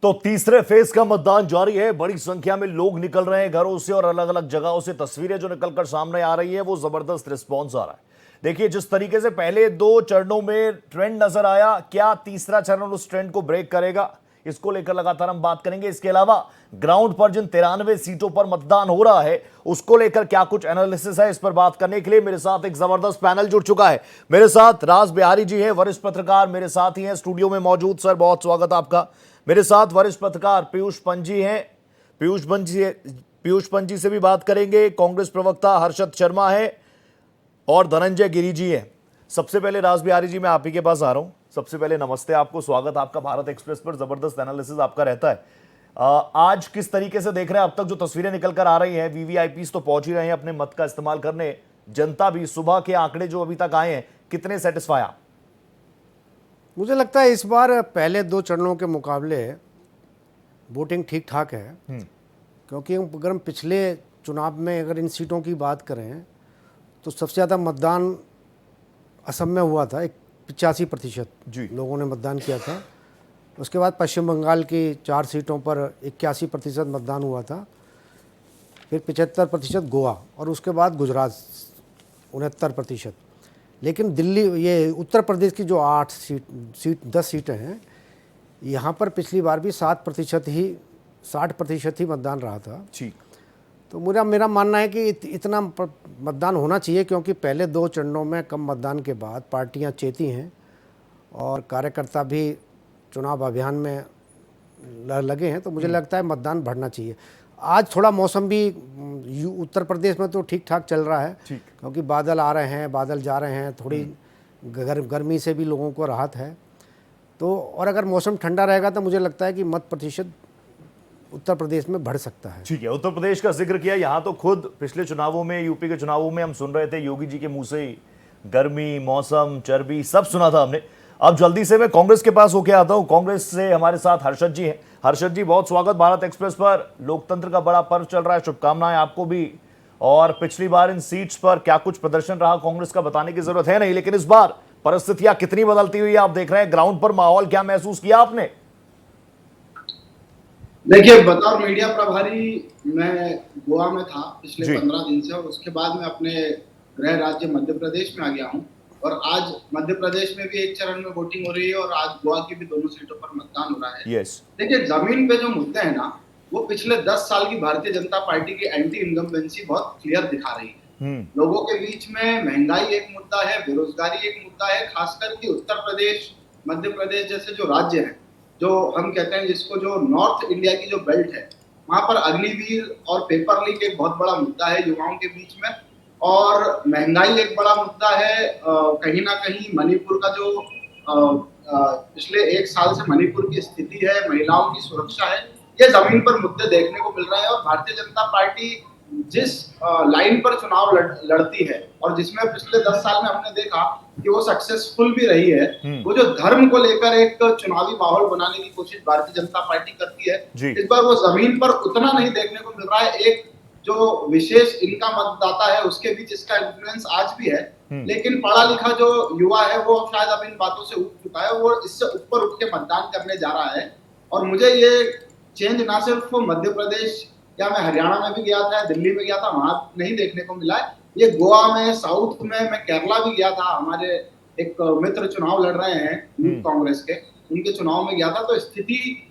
तो तीसरे फेज का मतदान जारी है। बड़ी संख्या में लोग निकल रहे हैं घरों से और अलग अलग जगहों से तस्वीरें जो निकलकर सामने आ रही है वो जबरदस्त रिस्पॉन्स आ रहा है। देखिए, जिस तरीके से पहले दो चरणों में ट्रेंड नजर आया, क्या तीसरा चरण उस ट्रेंड को ब्रेक करेगा, इसको लेकर लगातार हम बात करेंगे। इसके अलावा ग्राउंड पर जिन 93 सीटों पर मतदान हो रहा है उसको लेकर क्या कुछ एनालिसिस है, इस पर बात करने के लिए मेरे साथ एक जबरदस्त पैनल जुड़ चुका है। मेरे साथ राज बिहारी जी हैं, वरिष्ठ पत्रकार, मेरे साथ ही हैं स्टूडियो में मौजूद। सर, बहुत स्वागत आपका। मेरे साथ वरिष्ठ पत्रकार पीयूष पंजी हैं। पीयूष पंजी से भी बात करेंगे। कांग्रेस प्रवक्ता हर्षद शर्मा है और धनंजय गिरी जी हैं। सबसे पहले राज बिहारी जी, मैं आप ही के पास आ रहा हूं। सबसे पहले नमस्ते आपको, स्वागत आपका भारत एक्सप्रेस पर। जबरदस्त एनालिसिस आपका रहता है। आज किस तरीके से देख रहे हैं, अब तक जो तस्वीरें निकल कर आ रही हैं, वीवीआईपीज तो पहुंच ही रहे हैं अपने मत का इस्तेमाल करने, जनता भी, सुबह के आंकड़े जो अभी तक आए हैं, कितने सेटिस्फाई आप? मुझे लगता है इस बार पहले दो चरणों के मुकाबले वोटिंग ठीक ठाक है, क्योंकि अगर हम पिछले चुनाव में अगर इन सीटों की बात करें तो सबसे ज़्यादा मतदान असम में हुआ था, 85% लोगों ने मतदान किया था। उसके बाद पश्चिम बंगाल की 4 सीटों पर 81% मतदान हुआ था, फिर 75% गोवा और उसके बाद गुजरात 69%। लेकिन दिल्ली, ये उत्तर प्रदेश की जो 10 सीटें हैं, यहाँ पर पिछली बार भी 60% ही मतदान रहा था। ठीक। तो मेरा मानना है कि इतना मतदान होना चाहिए, क्योंकि पहले दो चरणों में कम मतदान के बाद पार्टियां चेती हैं और कार्यकर्ता भी चुनाव अभियान में लगे हैं। तो मुझे लगता है मतदान बढ़ना चाहिए। आज थोड़ा मौसम भी उत्तर प्रदेश में तो ठीक ठाक चल रहा है, क्योंकि बादल आ रहे हैं, बादल जा रहे हैं, थोड़ी गर्मी से भी लोगों को राहत है। तो और अगर मौसम ठंडा रहेगा तो मुझे लगता है कि मत प्रतिशत उत्तर प्रदेश में बढ़ सकता है। ठीक है, उत्तर प्रदेश का जिक्र किया। यहाँ तो खुद पिछले चुनावों में, यूपी के चुनावों में हम सुन रहे थे योगी जी के मुंह से ही, गर्मी, मौसम, चर्बी सब सुना था हमने। अब जल्दी से मैं कांग्रेस के पास होके आता हूँ। कांग्रेस से हमारे साथ हर्षद जी हैं। हर्षद जी, बहुत स्वागत भारत एक्सप्रेस पर। लोकतंत्र का बड़ा पर्व चल रहा है, शुभकामनाएं आपको भी। और पिछली बार इन सीट्स पर क्या कुछ प्रदर्शन रहा कांग्रेस का, बताने की जरूरत है नहीं, लेकिन इस बार परिस्थितियां कितनी बदलती हुई आप देख रहे हैं, ग्राउंड पर माहौल क्या महसूस किया आपने? देखिए, बतौर मीडिया प्रभारी मैं गोवा में था पिछले 15 दिन से, और उसके बाद मैं अपने गृह राज्य मध्य प्रदेश में आ गया हूं। और आज मध्य प्रदेश में भी एक चरण में वोटिंग हो रही है और आज गोवा की भी दोनों सीटों पर मतदान हो रहा है। देखिए, जमीन पे जो मुद्दे हैं ना, वो पिछले 10 साल की भारतीय जनता पार्टी की एंटी इनकम्बेंसी बहुत क्लियर दिखा रही है। लोगों के बीच में महंगाई एक मुद्दा है, बेरोजगारी एक मुद्दा है, खासकर कि उत्तर प्रदेश, मध्य प्रदेश जैसे जो राज्य हैं, जो हम कहते हैं जिसको जो नॉर्थ इंडिया की जो बेल्ट है, वहां पर अग्निवीर और पेपर लीक एक बहुत बड़ा मुद्दा है युवाओं के बीच में, और महंगाई एक बड़ा मुद्दा है। कहीं ना कहीं मणिपुर का जो पिछले 1 साल से मणिपुर की स्थिति है, महिलाओं की सुरक्षा है, ये जमीन पर मुद्दे देखने को मिल रहे हैं। और भारतीय जनता पार्टी जिस लाइन पर चुनाव लड़ती है और जिसमें पिछले 10 साल में हमने देखा कि वो सक्सेसफुल भी रही है, वो जो धर्म को लेकर एक चुनावी माहौल बनाने की कोशिश भारतीय जनता पार्टी करती है, इस बार वो जमीन पर उतना नहीं देखने को मिल रहा है। एक जो विशेष इनका मतदाता है उसके बीच इसका इन्फ्लुएंस आज भी है, लेकिन पढ़ा लिखा जो युवा है वो शायद अब इन बातों से उठ चुका है, वो इससे ऊपर उठ के मतदान करने जा रहा है। और मुझे ये चेंज ना सिर्फ मध्य प्रदेश या मैं हरियाणा में भी गया था, दिल्ली में गया था, वहां नहीं देखने को मिला है। ये गोवा में, साउथ में, मैं केरला भी गया था, हमारे एक मित्र चुनाव लड़ रहे हैं यूथ कांग्रेस के, उनके चुनाव में गया था। तो स्थिति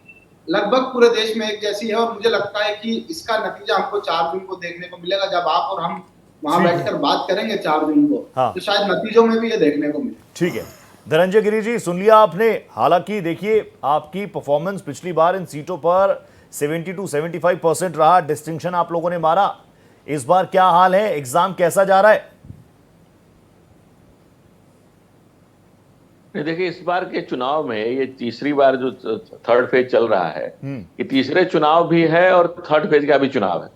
लगभग पूरे देश में एक जैसी है और मुझे लगता है कि इसका नतीजा हमको 4 जून को देखने को मिलेगा। जब आप और हम वहां बैठकर बात करेंगे 4 जून को, तो शायद नतीजों में भी ये देखने को मिले। ठीक है, धनंजय गिरी जी, सुन लिया आपने। हालांकि देखिए, आपकी परफॉर्मेंस पिछली बार इन सीटों पर 70 to 75% रहा, डिस्टिंक्शन आप लोगों ने मारा। इस बार क्या हाल है, एग्जाम कैसा जा रहा है? देखिए, इस बार के चुनाव में ये तीसरी बार जो थर्ड फेज चल रहा है, ये तीसरे चुनाव भी है और थर्ड फेज का भी चुनाव है।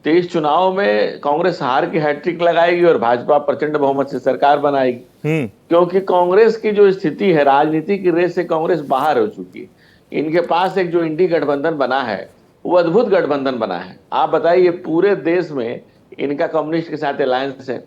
तो इस चुनाव में कांग्रेस हार की हैट्रिक लगाएगी और भाजपा प्रचंड बहुमत से सरकार बनाएगी, क्योंकि कांग्रेस की जो स्थिति है, राजनीति की रेस से कांग्रेस बाहर हो चुकी है। इनके पास एक जो इंडी गठबंधन बना है, वो अद्भुत गठबंधन बना है। आप बताइए, पूरे देश में इनका कम्युनिस्ट के साथ अलायंस है,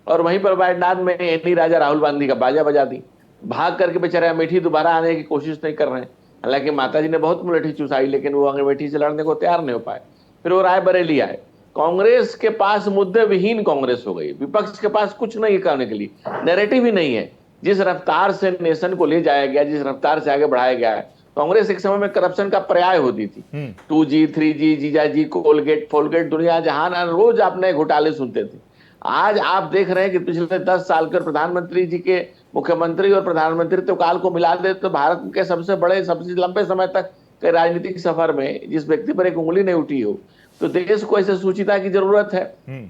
और वहीं पर वायनाड में एनी राजा राहुल गांधी का बाजा बजा दी, भाग करके बेचारे अमेठी दोबारा आने की कोशिश नहीं कर रहे हैं। हालांकि माता जी ने बहुत मुलेठी चुसाई, लेकिन वो अंगमेठी से लड़ने को तैयार नहीं हो पाए। फिर वो रायबरेली आए। कांग्रेस के पास मुद्दे विहीन कांग्रेस हो गई, विपक्ष के पास कुछ नहीं करने के लिए, नैरेटिव ही नहीं है। जिस रफ्तार से नेशन को ले जाया गया, जिस रफ्तार से आगे बढ़ाया गया है, कांग्रेस एक समय में करप्शन का पर्याय होती थी। 2G 3G जीजाजी कोलगेट फोलगेट दुनिया जहान, रोज आप नए घोटाले सुनते थे। आज आप देख रहे हैं कि पिछले 10 साल के प्रधानमंत्री जी के मुख्यमंत्री और प्रधानमंत्रित्व काल को मिला दे तो भारत के सबसे बड़े, सबसे लंबे समय तक के राजनीतिक सफर में जिस व्यक्ति पर एक उंगली नहीं उठी हो, तो देश को ऐसे सूचिता की जरूरत है।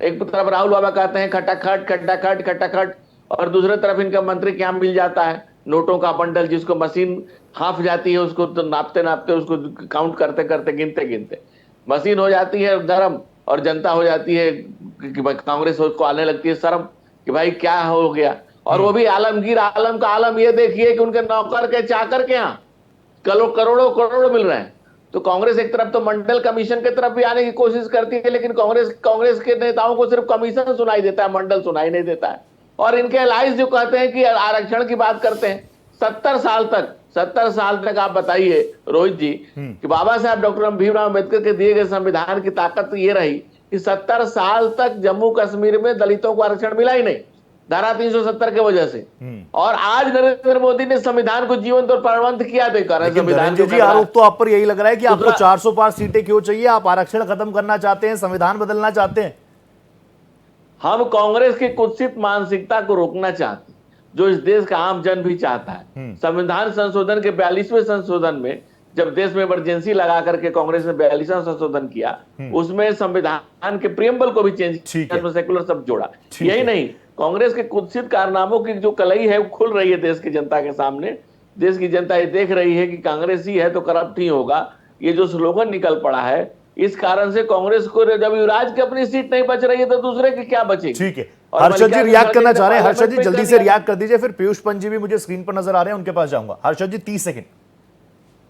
एक तरफ राहुल बाबा कहते हैं खटाखट खटाखट खटाखट, और दूसरे तरफ इनका मंत्री क्या मिल जाता है, नोटों का बंडल, जिसको मशीन हाफ जाती है, उसको तो नापते नापते, उसको काउंट करते करते, गिनते गिनते मशीन हो जाती है गर्म, और जनता हो जाती है कि भाई कांग्रेस को आने लगती है शर्म कि भाई क्या हो गया। और वो भी आलमगीर आलम का आलम ये देखिए कि उनके नौकर के चाकर के यहाँ करोड़ों करोड़ मिल रहे हैं। तो कांग्रेस एक तरफ तो मंडल कमीशन की तरफ भी आने की कोशिश करती है, लेकिन कांग्रेस के नेताओं को सिर्फ कमीशन सुनाई देता है, मंडल सुनाई नहीं देता है। और इनके एलाइज जो कहते हैं कि आरक्षण की बात करते हैं, 70 साल तक आप बताइए रोहित जी कि बाबा साहब डॉक्टर भीमराव अम्बेडकर के दिए गए संविधान की ताकत ये रही कि 70 साल तक जम्मू कश्मीर में दलितों को आरक्षण मिला ही नहीं, धारा 370 के वजह से। और आज नरेंद्र मोदी ने संविधान को जीवंत और प्राणवंत किया, तो संविधान जी आरोप तो आप पर यही लग रहा है कि आपको 400 पार सीटें क्यों चाहिए, आप आरक्षण खत्म करना चाहते हैं, संविधान बदलना चाहते हैं। हम कांग्रेस की कुत्सित मानसिकता को रोकना चाहते हैं, जो इस देश का आम जन भी चाहता है। संविधान संशोधन के 42वें संशोधन में जब देश में इमरजेंसी लगा करके कांग्रेस ने 42वां संशोधन किया, उसमें संविधान के प्रियम्बल को भी चेंज किया, सेकुलर शब्द जोड़ा। यही नहीं, कांग्रेस के कुत्सित कारनामों की जो कलई है वो खुल रही है देश की जनता के सामने। देश की जनता ये देख रही है कि कांग्रेस ही है तो करप्ट ही होगा, ये जो स्लोगन निकल पड़ा है, इस कारण से कांग्रेस को जब युवराज की अपनी सीट नहीं बच रही है तो दूसरे की क्या बचेगी। ठीक है, हर्षद जी रिएक्ट करना चाह रहे हैं, हर्षद जी जल्दी से रिएक्ट कर दीजिए, फिर पीयूष पंत जी भी मुझे स्क्रीन पर नजर आ रहे हैं, उनके पास जाऊंगा। हर्षद जी 30 सेकंड।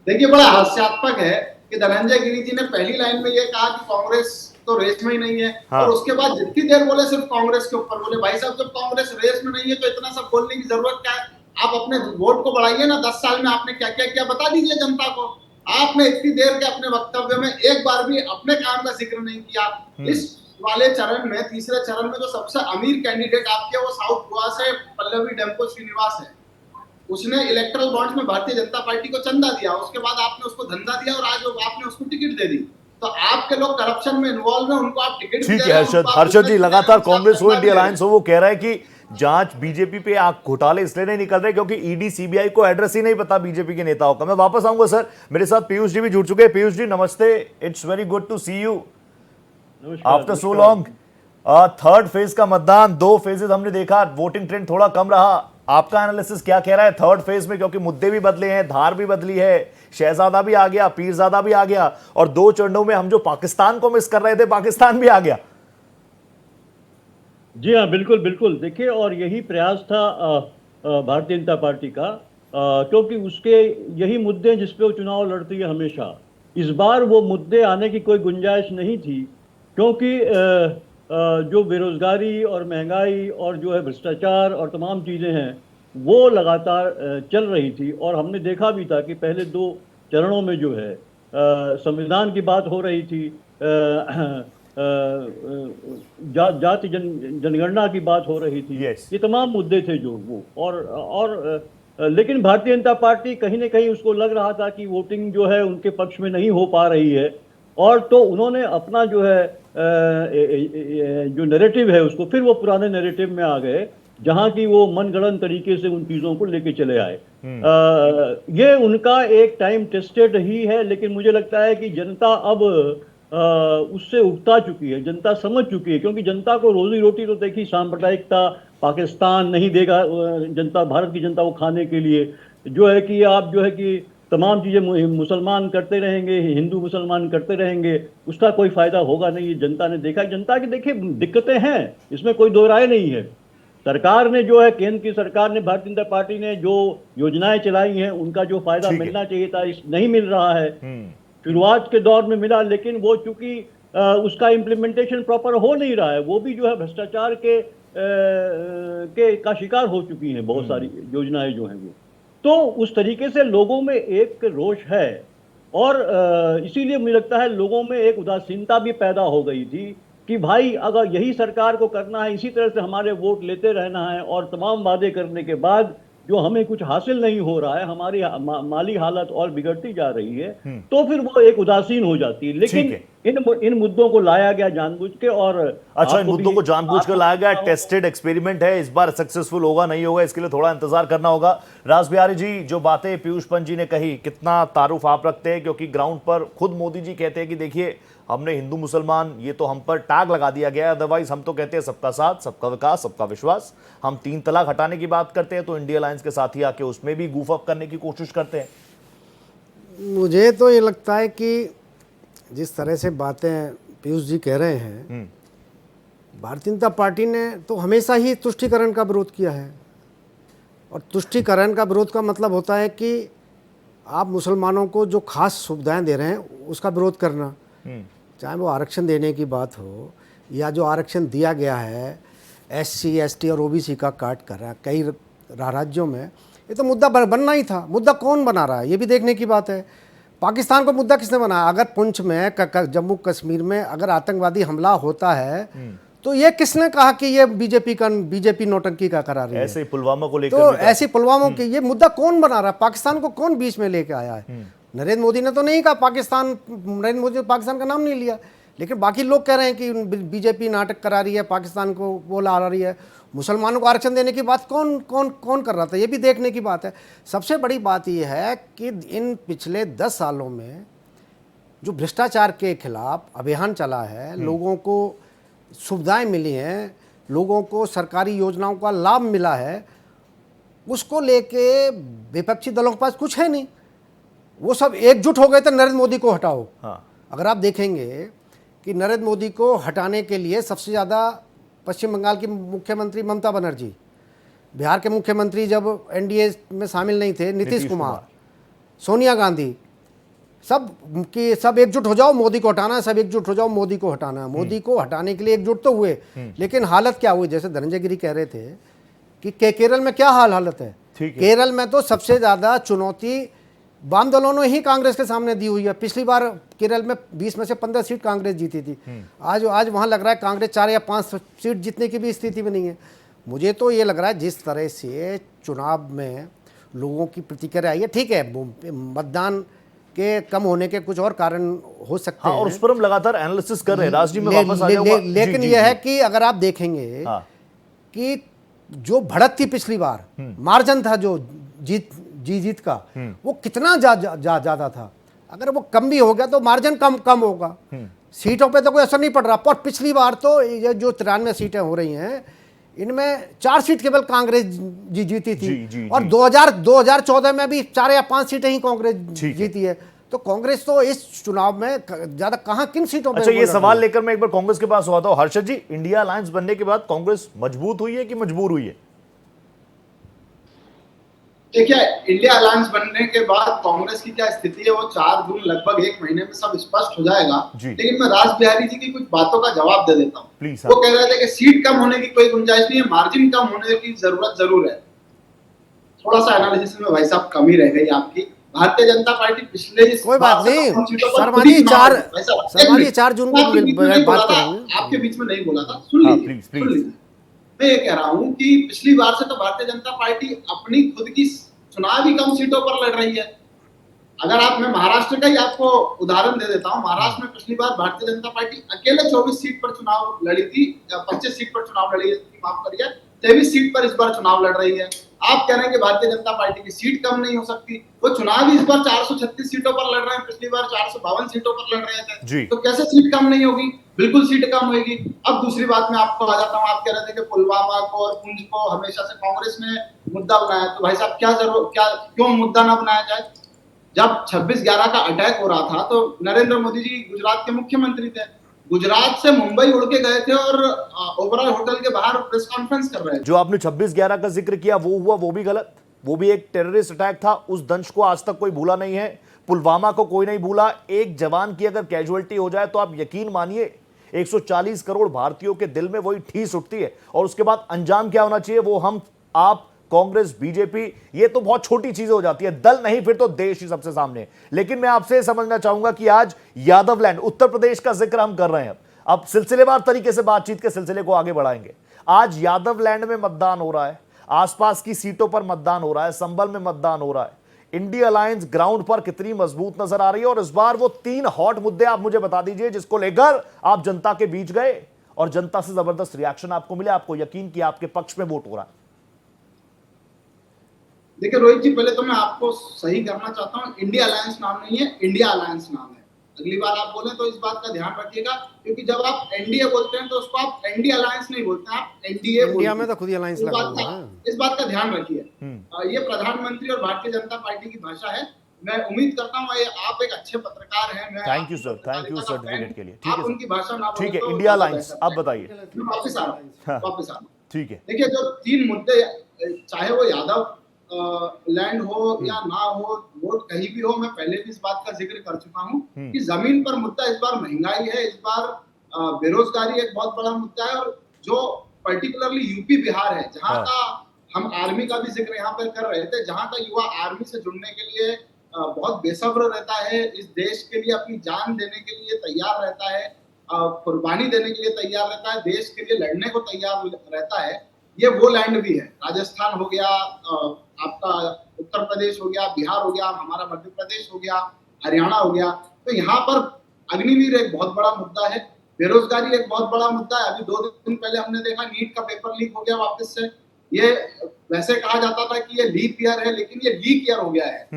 देखिए, बड़ा हास्यास्पद है कि धनंजय गिरि जी ने पहली लाइन में ये कहा कि कांग्रेस तो रेस में ही नहीं है, और उसके बाद जितनी देर बोले सिर्फ कांग्रेस के ऊपर बोले। भाई साहब, जब कांग्रेस रेस में नहीं है तो इतना सब बोलने की जरूरत क्या है? आप अपने वोट को बढ़ाइए ना, 10 साल में आपने क्या क्या किया बता दीजिए जनता को। आपने इतनी देर के अपने वक्तव्य में एक बार भी अपने काम का जिक्र नहीं किया। इस वाले चरण में, तीसरे चरण में जो सबसे अमीर कैंडिडेट आपके वो साउथ गोवा से पल्लवी डेम्पो श्रीनिवास है। उसने इलेक्ट्रल बॉन्ड्स में भारतीय जनता पार्टी को चंदा दिया, उसके बाद आपने उसको धंधा दिया और आज आपने उसको टिकट दे दी। तो आपके लोग करप्शन में इन्वॉल्व है, उनको आप टिकट ठीक है हर्षद जी, लगातार कांग्रेस हो इंडिया अलायंस हो, वो कह रहा है कि जांच बीजेपी पे घोटाले इसलिए नहीं निकल रहे क्योंकि ईडी सीबीआई को एड्रेस ही नहीं पता बीजेपी के नेताओं का। मैं वापस आऊंगा सर, मेरे साथ पीयूष जी भी जुड़ चुके हैं। पीयूष जी नमस्ते, it's very good to see you after so long. Third phase का मतदान, 2 फेजेस हमने देखा, वोटिंग ट्रेंड थोड़ा कम रहा, आपका एनालिसिस क्या कह रहा है थर्ड फेज में? क्योंकि मुद्दे भी बदले हैं, धार भी बदली है, शहजादा भी आ गया, पीरजादा भी आ गया, और 2 चरणों में हम जो पाकिस्तान को मिस कर रहे थे पाकिस्तान भी आ गया। जी हाँ, बिल्कुल बिल्कुल। देखिए, और यही प्रयास था भारतीय जनता पार्टी का, क्योंकि उसके यही मुद्दे हैं जिस पे वो चुनाव लड़ती है हमेशा। इस बार वो मुद्दे आने की कोई गुंजाइश नहीं थी, क्योंकि जो बेरोजगारी और महंगाई और जो है भ्रष्टाचार और तमाम चीज़ें हैं वो लगातार चल रही थी। और हमने देखा भी था कि पहले 2 चरणों में जो है संविधान की बात हो रही थी, जाति जनगणना की बात हो रही थी। ये तमाम मुद्दे थे जो वो और लेकिन भारतीय जनता पार्टी कहीं ना कहीं उसको लग रहा था कि वोटिंग जो है उनके पक्ष में नहीं हो पा रही है, और तो उन्होंने अपना जो है जो नैरेटिव है उसको फिर वो पुराने नैरेटिव में आ गए, जहां की वो मनगढ़ंत तरीके से उन चीज़ों को लेके चले आए। ये उनका एक टाइम टेस्टेड ही है, लेकिन मुझे लगता है कि जनता अब उससे उगता चुकी है, जनता समझ चुकी है। क्योंकि जनता को रोजी रोटी तो देखी, सांप्रदायिकता पाकिस्तान नहीं देगा जनता, भारत की जनता को खाने के लिए जो है कि आप जो है कि तमाम चीज़ें मुसलमान करते रहेंगे, हिंदू मुसलमान करते रहेंगे, उसका कोई फायदा होगा नहीं। जनता ने देखा, जनता की देखिए दिक्कतें हैं, इसमें कोई दो राय नहीं है। सरकार ने जो है, केंद्र की सरकार ने, भारतीय जनता पार्टी ने जो योजनाएं चलाई हैं उनका जो फायदा मिलना चाहिए था नहीं मिल रहा है। शुरुआत के दौर में मिला, लेकिन वो चूंकि उसका इम्प्लीमेंटेशन प्रॉपर हो नहीं रहा है, वो भी जो है भ्रष्टाचार के का शिकार हो चुकी हैं बहुत सारी योजनाएं जो हैं वो। तो उस तरीके से लोगों में एक रोष है और इसीलिए मुझे लगता है लोगों में एक उदासीनता भी पैदा हो गई थी कि भाई अगर यही सरकार को करना है, इसी तरह से हमारे वोट लेते रहना है और तमाम वादे करने के बाद जो हमें कुछ हासिल नहीं हो रहा है, हमारी माली हालत और बिगड़ती जा रही है, तो फिर वो एक उदासीन हो जाती है। लेकिन इन मुद्दों को लाया गया जानबूझ के और अच्छा, इन मुद्दों को जानबूझ कर लाया गया, टेस्टेड एक्सपेरिमेंट है, इस बार सक्सेसफुल होगा नहीं होगा इसके लिए थोड़ा इंतजार करना होगा। रास बिहारी जी, जो बातें पीयूष पंत जी ने कही, कितना तारुफ आप रखते हैं? क्योंकि ग्राउंड पर खुद मोदी जी कहते हैं कि देखिए हमने हिंदू मुसलमान, ये तो हम पर टैग लगा दिया गया है, अदरवाइज हम तो कहते हैं सबका साथ, सबका विकास, सबका विश्वास। हम 3 तलाक हटाने की बात करते हैं तो इंडिया अलायंस के साथ ही आके उसमें भी गूफ अप करने की कोशिश करते हैं। मुझे तो ये लगता है कि जिस तरह से बातें पीयूष जी कह रहे हैं, भारतीय जनता पार्टी ने तो हमेशा ही तुष्टीकरण का विरोध किया है। और तुष्टीकरण का विरोध का मतलब होता है कि आप मुसलमानों को जो खास सुविधाएं दे रहे हैं उसका विरोध करना, चाहे वो आरक्षण देने की बात हो या जो आरक्षण दिया गया है SC ST और OBC का काट कर रहा है कई राज्यों में, ये तो मुद्दा बनना ही था। मुद्दा कौन बना रहा है ये भी देखने की बात है। पाकिस्तान को मुद्दा किसने बनाया? अगर पुंछ में जम्मू कश्मीर में अगर आतंकवादी हमला होता है तो ये किसने कहा कि ये बीजेपी नौटंकी का करा रही है? ऐसे पुलवामा को लेकर तो ऐसी पुलवामा की ये मुद्दा कौन बना रहा है? पाकिस्तान को कौन बीच में लेके आया है? नरेंद्र मोदी ने तो नहीं कहा पाकिस्तान, नरेंद्र मोदी ने पाकिस्तान का नाम नहीं लिया, लेकिन बाकी लोग कह रहे हैं कि बीजेपी नाटक करा रही है, पाकिस्तान को वो ला रही है। मुसलमानों को आरक्षण देने की बात कौन कौन कौन कर रहा था, ये भी देखने की बात है। सबसे बड़ी बात यह है कि इन पिछले 10 सालों में जो भ्रष्टाचार के खिलाफ अभियान चला है, लोगों को सुविधाएं मिली हैं, लोगों को सरकारी योजनाओं का लाभ मिला है, उसको लेके विपक्षी दलों के पास कुछ है नहीं। वो सब एकजुट हो गए थे नरेंद्र मोदी को हटाओ। अगर आप देखेंगे कि नरेंद्र मोदी को हटाने के लिए सबसे ज़्यादा पश्चिम बंगाल की मुख्यमंत्री ममता बनर्जी, बिहार के मुख्यमंत्री जब NDA में शामिल नहीं थे नीतीश कुमार, सोनिया गांधी, सब एकजुट हो जाओ मोदी को हटाना है, सब एकजुट हो जाओ मोदी को हटाना है। मोदी को हटाने के लिए एकजुट तो हुए, लेकिन हालत क्या हुई? जैसे धनंजय गिरी कह रहे थे कि केरल में क्या हालत है। केरल में तो सबसे ज़्यादा चुनौती वाम दलों ने ही कांग्रेस के सामने दी हुई है। पिछली बार केरल में 20 में से 15 सीट कांग्रेस जीती थी। आज वहां लग रहा है कांग्रेस 4 या 5 सीट जीतने की भी स्थिति में नहीं है। मुझे तो ये लग रहा है जिस तरह से चुनाव में लोगों की प्रतिक्रिया आई है, ठीक है मतदान के कम होने के कुछ और कारण हो सकते हैं, और उस पर हम लगातार एनालिसिस कर रहे हैं। राज जी में वापस आ जाऊंगा। लेकिन यह है कि अगर आप देखेंगे कि जो बढ़त थी पिछली बार, मार्जिन था जो जीत का, वो कितना ज्यादा था। अगर वो कम भी हो गया तो मार्जिन कम होगा, सीटों पे तो कोई असर नहीं पड़ रहा। पर पिछली बार तो ये जो 93 सीटें हो रही हैं, इनमें 4 सीट केवल कांग्रेस जीती थी। और 2014 में भी 4 या 5 सीटें ही कांग्रेस जीती है। तो कांग्रेस तो इस चुनाव में ज्यादा कहां किन सीटों पे। अच्छा, ये सवाल लेकर मैं एक बार कांग्रेस के पास हुआ था। हर्षद जी, इंडिया अलायंस बनने के बाद कांग्रेस मजबूत हुई है कि मजबूर हुई है? देखिए, इंडिया अलायंस बनने के बाद कांग्रेस की क्या स्थिति है वो 4 जून लगभग 1 महीने में सब स्पष्ट हो जाएगा। लेकिन मैं राज बिहारी जी की कुछ बातों का जवाब दे देता हूँ। वो कह रहे थे कि सीट कम होने की कोई गुंजाइश नहीं है, मार्जिन कम होने की जरूरत जरूर है। थोड़ा सा एनालिसिस में भाई साहब कमी रह गई आपकी। भारतीय जनता पार्टी पिछले कोई बात नहीं, शर्मा जी 4 जून को बात करेंगे। आपके बीच में नहीं बोला था, सुन लीजिए। मैं ये कह रहा हूँ कि पिछली बार से तो भारतीय जनता पार्टी अपनी खुद की चुनाव ही कम सीटों पर लड़ रही है। अगर मैं महाराष्ट्र का ही आपको उदाहरण दे देता हूँ। महाराष्ट्र में पिछली बार भारतीय जनता पार्टी अकेले 24 सीट पर चुनाव लड़ी थी, 25 सीट पर चुनाव लड़ी थी, माफ करिए, 23 सीट पर इस बार चुनाव लड़ रही है। आप कह रहे हैं कि भारतीय जनता पार्टी की सीट कम नहीं हो सकती। वो चुनाव ही इस बार 436 सीटों पर लड़ रहे हैं, पिछली बार 452 सीटों पर लड़ रहे थे, तो कैसे सीट कम नहीं होगी? बिल्कुल सीट कम होगी। अब दूसरी बात में आपको आ जाता हूँ। आप कह रहे थे कि पुलवामा को और पुंछ को हमेशा से कांग्रेस ने मुद्दा बनाया, तो भाई साहब क्यों मुद्दा ना बनाया जाए? जब 26/11 का अटैक हो रहा था तो नरेंद्र मोदी जी गुजरात के मुख्यमंत्री थे, गुजरात से मुंबई उड़ के गए थे और ओबराय होटल के बाहर प्रेस कॉन्फ्रेंस कर रहे थे। जो आपने 26/11 का जिक्र किया वो हुआ, वो भी गलत, वो भी एक टेररिस्ट अटैक था। उस दंश को आज तक कोई भूला नहीं है, पुलवामा को कोई नहीं भूला। एक जवान की अगर कैजुअलिटी हो जाए तो आप यकीन मानिए 140 करोड़ भारतीयों के दिल में वही ठीस उठती है। और उसके बाद अंजाम क्या होना चाहिए वो हम आप कांग्रेस, बीजेपी, ये तो बहुत छोटी चीजें हो जाती है, दल नहीं फिर तो देश ही सबसे सामने। लेकिन मैं आपसे समझना चाहूंगा कि आज यादवलैंड, उत्तर प्रदेश का जिक्र हम कर रहे हैं, अब सिलसिलेवार तरीके से बातचीत के सिलसिले को आगे बढ़ाएंगे। आज यादवलैंड में मतदान हो रहा है, आसपास की सीटों पर मतदान हो रहा है, संभल में मतदान हो रहा है। इंडिया अलायंस ग्राउंड पर कितनी मजबूत नजर आ रही है? और इस बार वो 3 हॉट मुद्दे आप मुझे बता दीजिए जिसको लेकर आप जनता के बीच गए और जनता से जबरदस्त रिएक्शन आपको मिले, आपको यकीन कि आपके पक्ष में वोट हो रहा है। देखिए रोहित जी, पहले तो मैं आपको सही करना चाहता हूँ, इंडिया अलायंस नाम नहीं है, इंडिया अलायंस नाम है। अगली बार आप बोले तो इस बात का ध्यान रखिएगा, क्योंकि जब आप एनडीए बोलते हैं तो उसको आप इंडिया अलायंस नहीं बोलते हैं, आप एनडीए बोलते हैं। इंडिया में तो खुद ही अलायंस लगा हुआ है। इस बात का ध्यान रखिए। ये प्रधानमंत्री और भारतीय जनता पार्टी की भाषा है। मैं उम्मीद करता हूँ आप एक अच्छे पत्रकार हैं। Thank you sir, thank you certificate के लिए। ठीक आप है उनकी भाषा ना ठीक है, बोले तो इंडिया अलायंस आप बताइए। वापस आ रहा हूँ। ठीक है, देखिए जो 3 मुद्दे, चाहे वो यादव लैंड हो या ना हो, वोट कहीं भी हो, मैं पहले भी इस बात का जिक्र कर चुका हूँ कि जमीन पर मुद्दा इस बार महंगाई है, इस बार बेरोजगारी एक बहुत बड़ा मुद्दा है। और जो पर्टिकुलरली यूपी बिहार है, जहाँ का हम आर्मी का भी जिक्र यहाँ पर कर रहे थे, जहाँ का युवा आर्मी से जुड़ने के लिए बहुत बेसब्र रहता है, इस देश के लिए अपनी जान देने के लिए तैयार रहता है, कुर्बानी देने के लिए तैयार रहता है, देश के लिए लड़ने को तैयार रहता है, ये वो लैंड भी है। राजस्थान हो गया, आपका उत्तर प्रदेश हो गया, बिहार हो गया, हमारा मध्य प्रदेश हो गया, हरियाणा हो गया। तो यहाँ पर अग्निवीर एक बहुत बड़ा मुद्दा है, बेरोजगारी एक बहुत बड़ा मुद्दा है। अभी 2 दिन पहले हमने देखा नीट का पेपर लीक हो गया वापस से। ये वैसे कहा जाता था कि ये लीक ईयर है, लेकिन ये लीक ईयर हो गया है।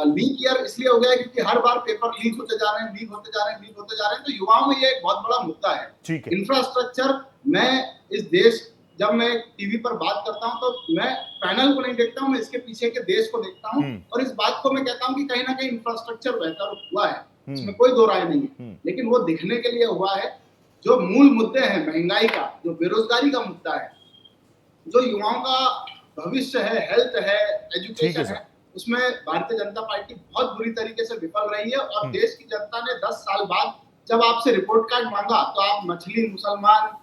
लीक ईयर इसलिए हो गया है क्योंकि हर बार पेपर लीक होते जा रहे हैं, लीक होते जा रहे हैं, लीक होते जा रहे हैं। तो युवाओं में ये एक बहुत बड़ा मुद्दा है। इंफ्रास्ट्रक्चर, मैं इस देश, जब मैं टीवी पर बात करता हूं तो मैं पैनल को नहीं देखता हूं, मैं इसके पीछे के देश को देखता हूं। और इस बात को मैं कहता हूं कि कहीं ना कहीं इंफ्रास्ट्रक्चर बेहतर हुआ है, इसमें कोई दो राय नहीं है। लेकिन वो दिखने के लिए हुआ है। जो मूल मुद्दे हैं, महंगाई का, जो बेरोजगारी का मुद्दा है, जो युवाओं का भविष्य है, हेल्थ है, एजुकेशन है, उसमें भारतीय जनता पार्टी बहुत बुरी तरीके से विफल रही है। और देश की जनता ने 10 साल बाद जब आपसे रिपोर्ट कार्ड मांगा तो आप मछली, मुसलमान,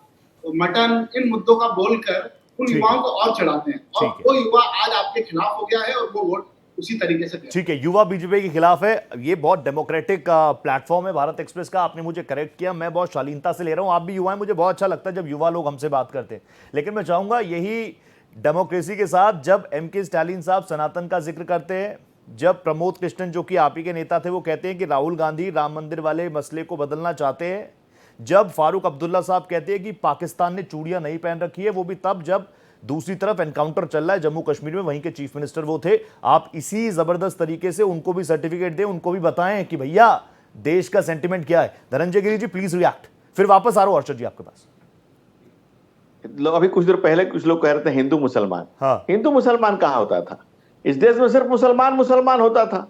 मटन, इन मुद्दों का बोलकर उन युवाओं को और चढ़ाते हैं। और वो युवा आज आपके खिलाफ हो गया है और वो वोट उसी तरीके से। ठीक है, युवा बीजेपी के खिलाफ है। ये बहुत डेमोक्रेटिक प्लेटफॉर्म है भारत एक्सप्रेस का, आपने मुझे करेक्ट किया, मैं बहुत शालीनता से ले रहा हूं। आप भी युवा हैं, मुझे बहुत अच्छा लगता है जब युवा लोग हमसे बात करते हैं। लेकिन मैं चाहूंगा यही डेमोक्रेसी के साथ जब एमके स्टालिन साहब सनातन का जिक्र करते हैं, जब प्रमोद कृष्णन जो कि आप ही के नेता थे वो कहते हैं कि राहुल गांधी राम मंदिर वाले मसले को बदलना चाहते हैं, जब फारूक अब्दुल्ला साहब कहते हैं कि पाकिस्तान ने चूड़ियां नहीं पहन रखी है, वो भी तब जब दूसरी तरफ एनकाउंटर चल रहा है जम्मू कश्मीर में, वहीं के चीफ मिनिस्टर वो थे। आप इसी जबरदस्त तरीके से उनको भी सर्टिफिकेट दें, उनको भी बताएं कि भैया देश का सेंटिमेंट क्या है। धनंजय गिरी जी प्लीज रिएक्ट, फिर वापस आ रहा हूं अर्षद जी आपके पास। अभी कुछ देर पहले कुछ लोग कह रहे थे हिंदू मुसलमान। हाँ। हिंदू मुसलमान कहां होता था? इस देश में सिर्फ मुसलमान मुसलमान होता था।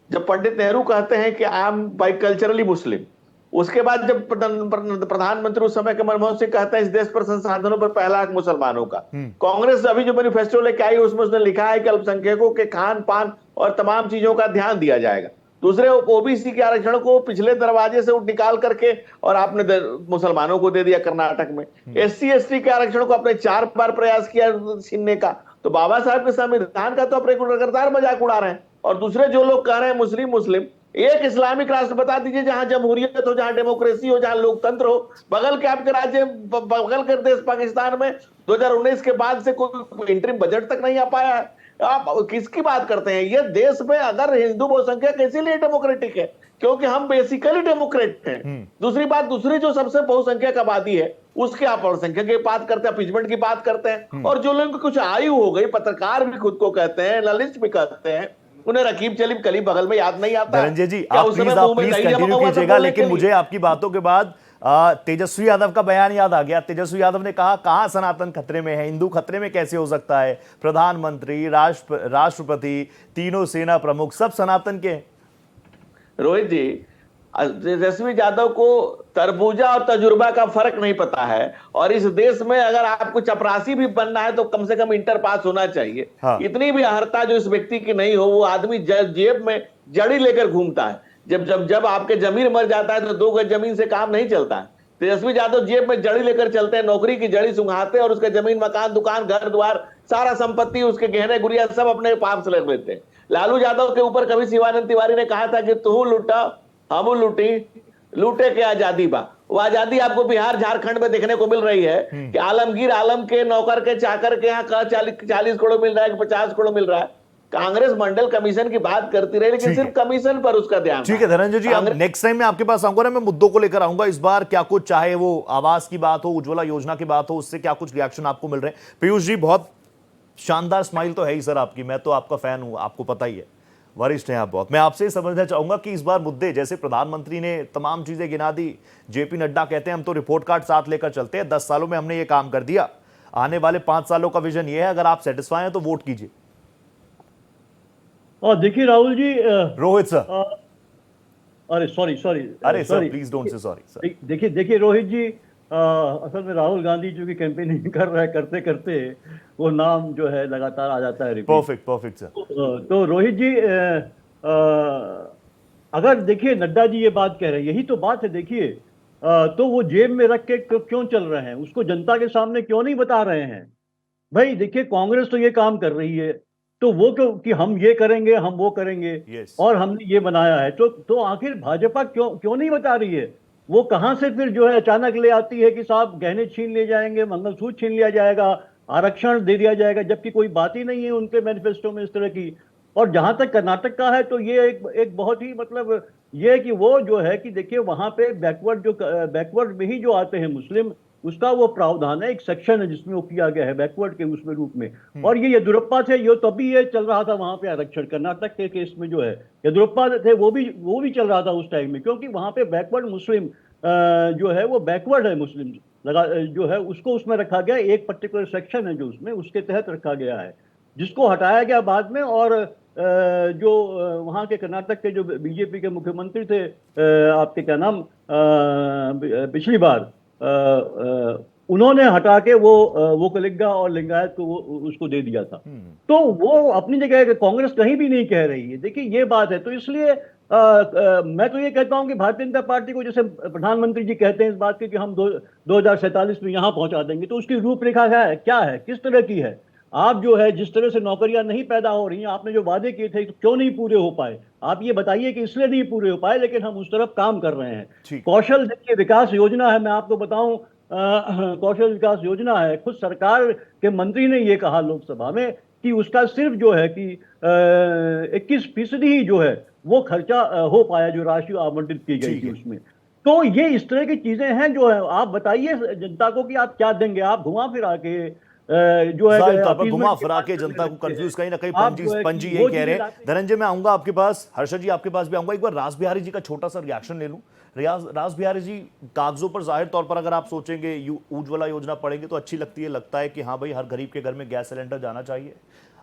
जब पंडित नेहरू कहते हैं कि आई एम बाई कल्चरली मुस्लिम, उसके बाद जब प्रधानमंत्री उस समय के मनमोहन सिंह कहते हैं इस देश पर संसाधनों पर पहला हक मुसलमानों का। कांग्रेस अभी जो मैनिफेस्टो लेके आई उसमें उसने लिखा है कि अल्पसंख्यकों के खान पान और तमाम चीजों का ध्यान दिया जाएगा। दूसरे ओबीसी के आरक्षण को पिछले दरवाजे से निकाल करके और आपने मुसलमानों को दे दिया कर्नाटक में। SC ST के आरक्षण को आपने 4 बार प्रयास किया छीनने का। तो बाबा साहब के संविधान का तो आप लगातार मजाक उड़ा रहे हैं। और दूसरे जो लोग कह रहे हैं मुस्लिम मुस्लिम, एक इस्लामिक राष्ट्र बता दीजिए जहां जमहूरियत हो, जहां डेमोक्रेसी हो, जहां लोकतंत्र हो। बगल के आपके राज्य, बगल के देश पाकिस्तान में 2019 के बाद से कोई इंटरिम बजट तक नहीं आ पाया है। आप किसकी बात करते हैं? ये देश में अगर हिंदू बहुसंख्यक इसीलिए डेमोक्रेटिक है क्योंकि हम बेसिकली डेमोक्रेट हैं। दूसरी बात, दूसरी जो सबसे बहुसंख्यक आबादी है उसके आप अल्पसंख्यक की बात करते हैं, पिछमंड की बात करते हैं। और जो लोग कुछ आयु हो गई, पत्रकार भी खुद को कहते हैं, ललित भी कहते हैं, उन्हें रकीब चलीब कली बगल में याद नहीं आता। धनंजय जी आप प्लीज कंटिन्यू कीजिएगा, लेकिन मुझे आपकी बातों के बाद तेजस्वी यादव का बयान याद आ गया। तेजस्वी यादव ने कहा कहां सनातन खतरे में है, हिंदू खतरे में कैसे हो सकता है? प्रधानमंत्री, राष्ट्रपति, तीनों सेना प्रमुख सब सनातन के। रोहित जी, तेजस्वी यादव को तरबूजा और तजुर्बा का फर्क नहीं पता है। और इस देश में अगर आपको चपरासी भी बनना है तो कम से कम इंटर पास होना चाहिए। हाँ। इतनी भी अहर्ता जो इस व्यक्ति की नहीं हो। वो आदमी जेब में जड़ी लेकर घूमता है। जब आपके जमीन मर जाता है तो 2 गज जमीन से काम नहीं चलता है। तेजस्वी यादव जेब में जड़ी लेकर चलते हैं, नौकरी की जड़ी सुंघाते हैं और उसका जमीन, मकान, दुकान, घर द्वार सारा संपत्ति, उसके गहने गुड़िया सब अपने पास रख लेते हैं। लालू यादव के ऊपर कभी शिवानंद तिवारी ने कहा था कि तू लूटा हम लूटी, लूटे के आजादी बा। वो आजादी आपको बिहार झारखंड में देखने को मिल रही है कि आलमगीर आलम के नौकर के चाकर के यहाँ 40 करोड़ मिल रहा है, 50 करोड़ मिल रहा है। कांग्रेस मंडल कमीशन की बात करती रही, लेकिन सिर्फ कमीशन पर उसका ध्यान। ठीक है धनंजय जी, अब नेक्स्ट टाइम मैं आपके पास आऊंगा ना, मैं मुद्दों को लेकर आऊंगा इस बार। क्या कुछ, चाहे वो आवास की बात हो, उज्ज्वला योजना की बात हो, उससे क्या कुछ रिएक्शन आपको मिल रहे हैं? पीयूष जी, बहुत शानदार स्माइल तो है ही सर आपकी, मैं तो आपका फैन हूं, आपको पता ही है, वरिष्ठ हैं आप बहुत। मैं आपसे समझना चाहूंगा कि इस बार मुद्दे, जैसे प्रधानमंत्री ने तमाम चीजें गिना दी, जेपी नड्डा कहते हैं हम तो रिपोर्ट कार्ड साथ लेकर चलते हैं, 10 सालों में हमने ये काम कर दिया, आने वाले 5 सालों का विजन ये है, अगर आप सेटिस्फाई हैं तो वोट कीजिए। और देखिए राहुल जी, रोहित सर, अरे सॉरी अरे sir please don't say sorry sir. देखिए रोहित जी, असल में राहुल गांधी जो कि कैंपेनिंग कर रहा है, करते करते वो नाम जो है लगातार आ जाता है। Perfect sir. तो रोहित जी, अगर देखिए नड्डा जी ये बात कह रहे हैं, यही तो बात है। देखिए तो वो जेब में रख के क्यों चल रहे हैं, उसको जनता के सामने क्यों नहीं बता रहे हैं? भाई देखिए, कांग्रेस तो ये काम कर रही है, तो वो क्यों कि हम ये करेंगे, हम वो करेंगे, और हमने ये बनाया है, तो आखिर भाजपा क्यों नहीं बता रही है? वो कहां से फिर जो है अचानक ले आती है कि साहब गहने छीन लिए जाएंगे, मंगलसूत्र छीन लिया जाएगा, आरक्षण दे दिया जाएगा, जबकि कोई बात ही नहीं है उनके मैनिफेस्टो में इस तरह की। और जहां तक कर्नाटक का है, तो ये एक बहुत ही मतलब ये है कि वो जो है कि देखिए वहां पे बैकवर्ड में ही जो आते हैं मुस्लिम, उसका वो प्रावधान है, एक सेक्शन है जिसमें वो किया गया है बैकवर्ड के उसमें रूप में। और ये येदुरप्पा थे, ये तभी ये चल रहा था वहां पे आरक्षण, कर्नाटक के केस में जो है येदुरप्पा थे, वो भी चल रहा था उस टाइम में, क्योंकि वहां पे बैकवर्ड मुस्लिम जो है वो बैकवर्ड है मुस्लिम लगा जो है, उसको उसमें रखा गया, एक पर्टिकुलर सेक्शन है जो उसमें उसके तहत रखा गया है, जिसको हटाया गया बाद में। और जो वहाँ के कर्नाटक के जो बीजेपी के मुख्यमंत्री थे, आपके क्या नाम, पिछली बार उन्होंने हटा के वो कलिग्गा और लिंगायत को वो उसको दे दिया था। तो वो अपनी जगह कांग्रेस कहीं भी नहीं कह रही है। देखिए ये बात है, तो इसलिए मैं तो ये कहता हूं कि भारतीय जनता पार्टी को, जैसे प्रधानमंत्री जी कहते हैं इस बात की कि हम 2047 में यहां पहुंचा देंगे, तो उसकी रूपरेखा क्या है, किस तरह की है? आप जो है जिस तरह से नौकरियां नहीं पैदा हो रही हैं, आपने जो वादे किए थे तो क्यों नहीं पूरे हो पाए? आप ये बताइए कि इसलिए नहीं पूरे हो पाए, लेकिन हम उस तरफ काम कर रहे हैं। कौशल देखिए विकास योजना है, मैं आपको बताऊं, कौशल विकास योजना है, खुद सरकार के मंत्री ने ये कहा लोकसभा में कि उसका सिर्फ जो है कि 21% ही जो है वो खर्चा हो पाया, जो राशि आवंटित की गई थी उसमें। तो ये इस तरह की चीजें हैं जो है। आप बताइए जनता को कि आप क्या देंगे? आप घुमा फिरा के जो है घुमा फिरा के जनता को कंफ्यूज, कहीं ना कहीं पंजी यही कह रहे हैं। धनंजय मैं आऊंगा आपके पास, हर्षद जी आपके पास भी आऊंगा। एक बार रास बिहारी जी का छोटा सा रिएक्शन ले लूं। रास बिहारी जी, कागजों पर जाहिर तौर पर अगर आप सोचेंगे उज्ज्वला योजना पढ़ेंगे तो अच्छी लगती है, लगता है कि हाँ भाई हर गरीब के घर में गैस सिलेंडर जाना चाहिए।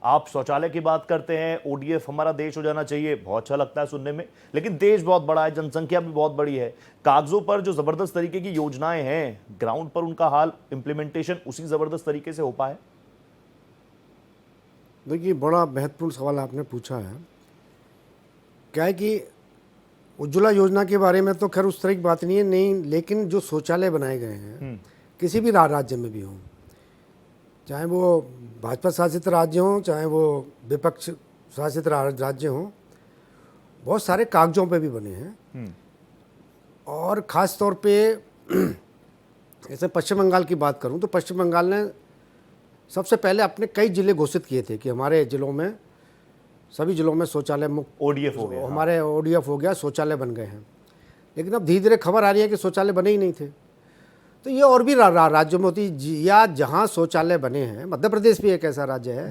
आप शौचालय की बात करते हैं, ओडीएफ हमारा देश हो जाना चाहिए, बहुत अच्छा लगता है सुनने में, लेकिन देश बहुत बड़ा है, जनसंख्या भी बहुत बड़ी है। कागजों पर जो जबरदस्त तरीके की योजनाएं हैं, ग्राउंड पर उनका हाल, इंप्लीमेंटेशन उसी जबरदस्त तरीके से हो पाए? देखिए बड़ा महत्वपूर्ण सवाल आपने पूछा है। क्या है कि उज्ज्वला योजना के बारे में तो खैर उस तरह की बात नहीं है, लेकिन जो शौचालय बनाए गए हैं किसी भी राज्य में भी हों, चाहे वो भाजपा शासित राज्य हों, चाहे वो विपक्ष शासित राज्य हों, बहुत सारे कागजों पे भी बने हैं। और ख़ास तौर पे जैसे पश्चिम बंगाल की बात करूं तो पश्चिम बंगाल ने सबसे पहले अपने कई जिले घोषित किए थे कि हमारे जिलों में, सभी जिलों में शौचालय मुक्त, ओडीएफ हो गया, हमारे ओडीएफ हो गया, शौचालय बन गए हैं। लेकिन अब धीरे धीरे खबर आ रही है कि शौचालय बने ही नहीं थे। तो ये और भी राज्यों में होती, या जहाँ शौचालय बने हैं, मध्य प्रदेश भी एक ऐसा राज्य है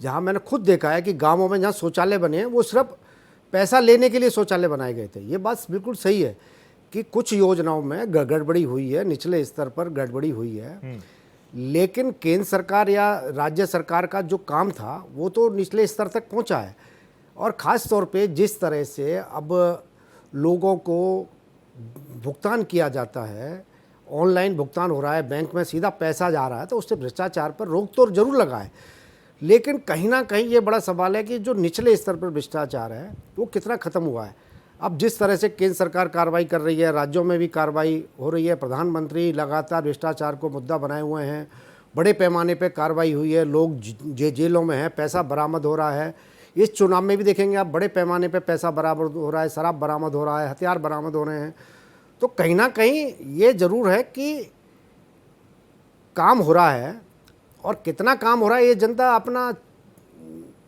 जहाँ मैंने खुद देखा है कि गाँवों में जहाँ शौचालय बने हैं वो सिर्फ पैसा लेने के लिए शौचालय बनाए गए थे। ये बात बिल्कुल सही है कि कुछ योजनाओं में गड़बड़ी हुई है, निचले स्तर पर गड़बड़ी हुई है, लेकिन केंद्र सरकार या राज्य सरकार का जो काम था वो तो निचले स्तर तक पहुंचा है। और ख़ास तौर पे जिस तरह से अब लोगों को भुगतान किया जाता है, ऑनलाइन भुगतान हो रहा है, बैंक में सीधा पैसा जा रहा है, तो उससे भ्रष्टाचार पर रोक तो जरूर लगा है। लेकिन कहीं ना कहीं ये बड़ा सवाल है कि जो निचले स्तर पर भ्रष्टाचार है वो कितना ख़त्म हुआ है। अब जिस तरह से केंद्र सरकार कार्रवाई कर रही है, राज्यों में भी कार्रवाई हो रही है, प्रधानमंत्री लगातार भ्रष्टाचार को मुद्दा बनाए हुए हैं, बड़े पैमाने पे कार्रवाई हुई है, लोग जेलों में हैं, पैसा बरामद हो रहा है। इस चुनाव में भी देखेंगे आप, बड़े पैमाने पे पैसा बरामद हो रहा है, शराब बरामद हो रहा है, हथियार बरामद हो रहे हैं। तो कहीं ना कहीं ये ज़रूर है कि काम हो रहा है, और कितना काम हो रहा है ये जनता अपना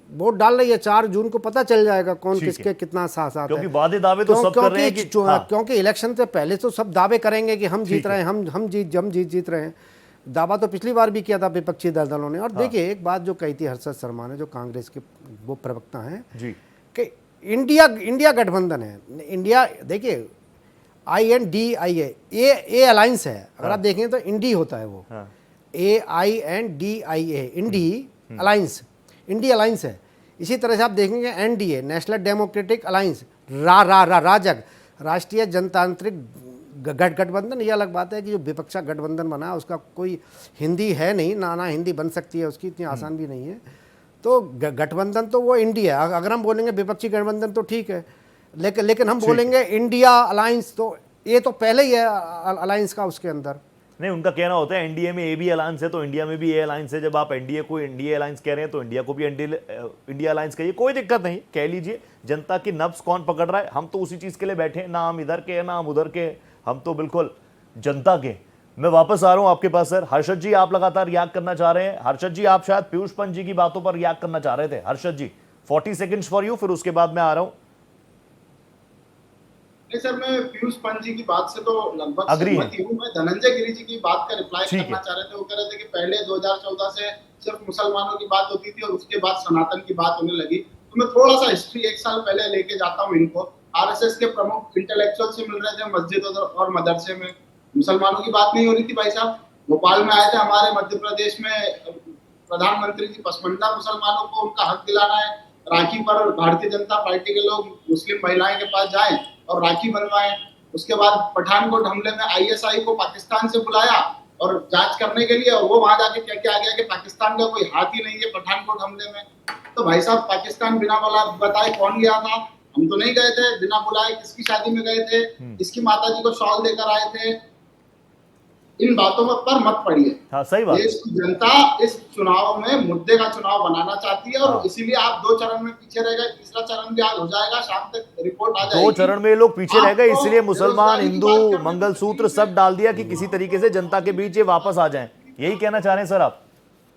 वोट डाल रही है। 4 जून को पता चल जाएगा कौन किसके कितना साथ है, क्योंकि वादे दावे तो सब कर रहे हैं कि क्योंकि इलेक्शन से पहले तो सब दावे करेंगे कि हम जीत रहे हैं, हम जीत रहे हैं। दावा तो पिछली बार भी किया था विपक्षी दलों ने। और देखिए, एक बात जो कही थी हर्षद शर्मा ने, जो कांग्रेस के वो प्रवक्ता हैं जी, कि इंडिया गठबंधन है। इंडिया देखिए, INDIA ए अलायंस है। अगर आप देखें तो इंडी होता है वो, AINDIA INDI alliance, INDI alliance है। इसी तरह से आप देखेंगे NDA नेशनल डेमोक्रेटिक अलायंस, राजग राष्ट्रीय जनतांत्रिक गठबंधन। ये अलग बात है कि जो विपक्षा गठबंधन बना है उसका कोई हिंदी है नहीं, ना हिंदी बन सकती है उसकी, इतनी आसान भी नहीं है। तो गठबंधन तो वो इंडिया, अगर हम बोलेंगे विपक्षी गठबंधन तो ठीक है, लेकिन हम बोलेंगे इंडिया अलायंस, तो ये तो पहले ही है अलायंस का उसके अंदर। नहीं, उनका कहना होता है एनडीए में ए भी अलायंस है तो इंडिया में भी ए अलायंस है। जब आप एनडीए को इंडिया अलायंस कह रहे हैं तो इंडिया को भी इंडिया अलायंस कहिए, कोई दिक्कत नहीं, कह लीजिए। जनता की नब्ज कौन पकड़ रहा है, हम तो उसी चीज के लिए बैठे हैं, ना हम इधर के हैं ना हम उधर के, हम तो बिल्कुल जनता के। मैं वापस आ रहा हूं आपके पास सर। हर्षद जी, आप लगातार रिएक्ट करना चाह रहे हैं। हर्षद जी, आप शायद पीयूष पंत जी की बातों पर रिएक्ट करना चाह रहे थे। हर्षद जी, 40 सेकंड्स फॉर यू, फिर उसके बाद मैं आ रहा हूं। नहीं सर, मैं पीयूष पंत जी की बात से तो लगभग सहमत हूं। मैं धनंजय गिरी जी की बात का रिप्लाई करना चाह रहे थे। वो कह रहे थे कि पहले 2014 से सिर्फ मुसलमानों की बात होती थी और उसके बाद सनातन की बात होने लगी। तो मैं थोड़ा सा हिस्ट्री 1 साल पहले लेके जाता हूँ इनको। आरएसएस के प्रमुख इंटेलेक्चुअल से मिल रहे थे मस्जिद और मदरसे में, मुसलमानों की बात नहीं हो रही थी भाई साहब। भोपाल में आए थे हमारे मध्य प्रदेश में प्रधानमंत्री जी, पसमंदा मुसलमानों को उनका हक दिलाना है। राखी पर भारतीय जनता पार्टी के लोग मुस्लिम महिलाएं के पास जाएं और राखी बनवाएं। उसके बाद पठानकोट हमले में ISI को पाकिस्तान से बुलाया और जांच करने के लिए, और वो वहां जाके क्या क्या आ गया कि पाकिस्तान का कोई हाथ ही नहीं है पठानकोट हमले में। तो भाई साहब, पाकिस्तान बिना बताए कौन गया था? हम तो नहीं गए थे। बिना बुलाए किसकी शादी में गए थे, किसकी माताजी को शॉल देकर आए थे? इन बातों पर मत पड़िए। हाँ, सही बात। देश की जनता इस चुनाव में मुद्दे का चुनाव बनाना चाहती है, और इसीलिए आप 2 चरण में पीछे रह गए। तीसरा चरण भी आज हो जाएगा, शाम तक रिपोर्ट आ जाएगी। 2 चरण में लोग पीछे रह गए, इसलिए मुसलमान, हिंदू, मंगलसूत्र सब डाल दिया कि किसी तरीके से जनता के बीच ये वापस आ जाएं। यही कहना चाह रहे हैं सर आप?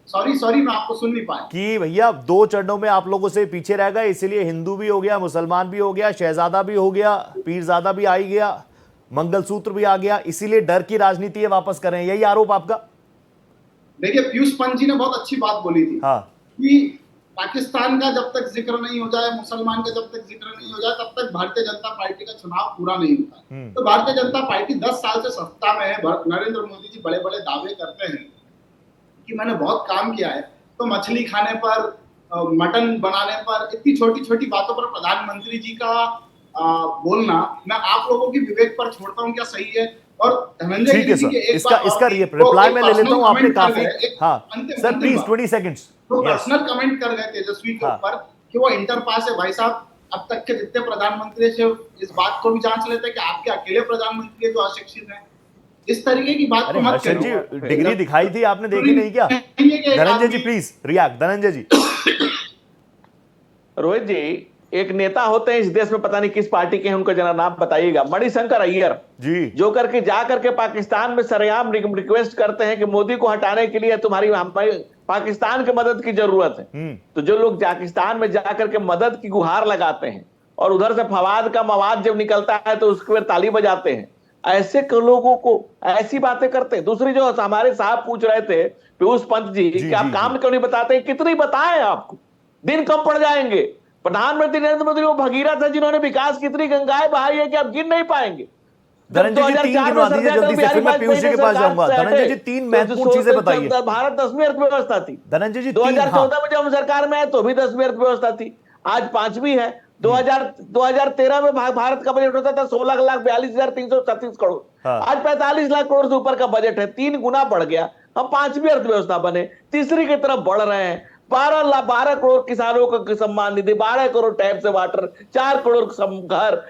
सॉरी, मैं आपको सुन नहीं पाया कि भैया 2 चरणों में आप लोगों से पीछे रह गए, इसलिए हिंदू भी हो गया, मुसलमान भी हो गया, शहजादा भी हो गया, पीरजादा भी आ गया, मंगलसूत्र भी आ गया, इसीलिए डर की राजनीति ये वापस कर रहे हैं। यही आरोप आपका? देखिए, पीयूष पंत जी ने बहुत अच्छी बात बोली थी कि पाकिस्तान का जब तक जिक्र नहीं हो जाए, मुसलमान का जब तक जिक्र नहीं हो जाए, तब तक भारतीय जनता पार्टी का चुनाव पूरा नहीं होता। तो भारतीय जनता पार्टी 10 साल से सत्ता में है। नरेंद्र मोदी जी बड़े बड़े दावे करते हैं कि मैंने बहुत काम किया है। तो मछली खाने पर, मटन बनाने पर, इतनी छोटी छोटी बातों पर प्रधानमंत्री जी का बोलना, मैं आप लोगों की विवेक पर छोड़ता हूँ क्या सही है। और धनंजय गिरी जी के इसका रिप्लाई मैं ले लेता हूँ। आपने काफी, हाँ सर प्लीज 20 सेकंड्स। तो पर्सनल कमेंट कर गए तेजस्वी के ऊपर कि वो इंटर पास है। भाई साहब, अब तक के जितने प्रधानमंत्री से इस बात को भी जांच लेते हैं कि आपके अकेले प्रधानमंत्री जो अशिक्षित हैं। इस तरीके की बात को मत करिए। डिग्री दिखाई थी आपने, देखी नहीं क्या? धनंजय जी प्लीज रिएक्ट। धनंजय जी। रोहित जी, एक नेता होते हैं इस देश में, पता नहीं किस पार्टी के हैं, उनका जरा नाम बताइएगा। मणिशंकर अय्यर जी, जो करके जा करके पाकिस्तान में सरेआम रिक्वेस्ट करते हैं कि मोदी को हटाने के लिए तुम्हारी पाकिस्तान की मदद की जरूरत है। तो जो लोग पाकिस्तान में जाकर के मदद की गुहार लगाते हैं और उधर से फवाद का मवाद जब निकलता है तो उसके बाद ताली बजाते हैं, ऐसे लोगों को ऐसी बातें करते हैं। दूसरी जो हमारे साहब पूछ रहे थे पीयूष पंत जी कि आप काम क्यों नहीं बताते, कितनी बताएं आपको, दिन कम पड़ जाएंगे। प्रधानमंत्री नरेंद्र मोदी वो भगीरथ है जिन्होंने विकास की इतनी गंगाएं बहाई है कि आप गिन नहीं पाएंगे। धनंजय जी 3 गिनवा दीजिए जल्दी से, फिर मैं पीयूष जी के पास जाऊंगा। धनंजय जी 3 महत्वपूर्ण चीजें बताइए। भारत 10वीं अर्थव्यवस्था थी धनंजय जी। 2014 में जब हम सरकार में आए तो भी 10वीं अर्थव्यवस्था थी, आज 5वीं है। 2013 में भारत का बजट होता था 16,42,336 करोड़, आज 45 लाख करोड़ से ऊपर का बजट है, 3 गुना बढ़ गया। हम 5वीं अर्थव्यवस्था बने, तीसरी की तरफ बढ़ रहे हैं। 12 करोड़ किसानों को सम्मान निधि, 12 करोड़ टैप से वाटर, 4 करोड़ घर,